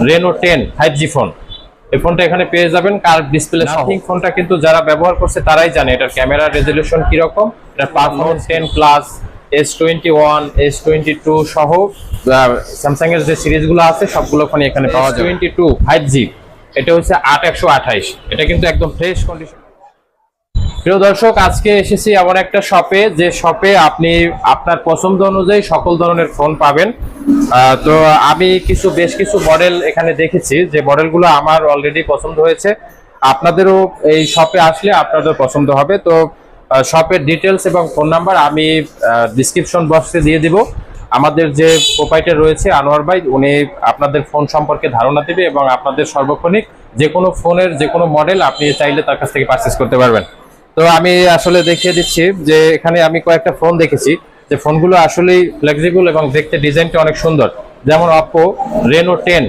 Reno 10 5G phone. এই ফোনটা এখানে পেয়ে যাবেন কার্ভ ডিসপ্লে সহ। ফোনটা কিন্তু যারা ব্যবহার করছে তারাই জানে এটার ক্যামেরা রেজোলিউশন কি রকম, এটা পারফরম্যান্স 10 প্লাস, S21, S22 সহ স্যামসাং এর যে সিরিজগুলো আছে সবগুলো ফোনই এখানে পাওয়া যায়। S22 5G, এটা হচ্ছে 8128, এটা কিন্তু একদম ফ্রেশ কন্ডিশন। প্রিয় দর্শক, আজকে এসেছি এমন একটা শপে, যে শপে আপনি আপনার পছন্দ অনুযায়ী সকল ধরনের ফোন পাবেন। তো আমি বেশ কিছু মডেল এখানে দেখেছি, যে মডেলগুলো আমার অলরেডি পছন্দ হয়েছে। আপনাদেরও এই শপে আসলে আপনাদের পছন্দ হবে। তো শপের ডিটেলস এবং ফোন নাম্বার আমি ডিসক্রিপশন বক্সে দিয়ে দিব। আমাদের যে প্রোপাইটার রয়েছে আনোয়ার ভাই, উনি আপনাদের ফোন সম্পর্কে ধারণা দেবে এবং আপনাদের সর্বক্ষণিক যে কোনো ফোনের যে কোনো মডেল আপনি চাইলে তার কাছ থেকে পারচেস করতে পারবেন। তো আমি আসলে দেখিয়ে দিচ্ছি যে এখানে আমি কয়েকটা ফোন দেখেছি, যে ফোনগুলো আসলেই ফ্লেক্সিবল এবং দেখতে ডিজাইনটা অনেক সুন্দর। যেমন Oppo Reno 10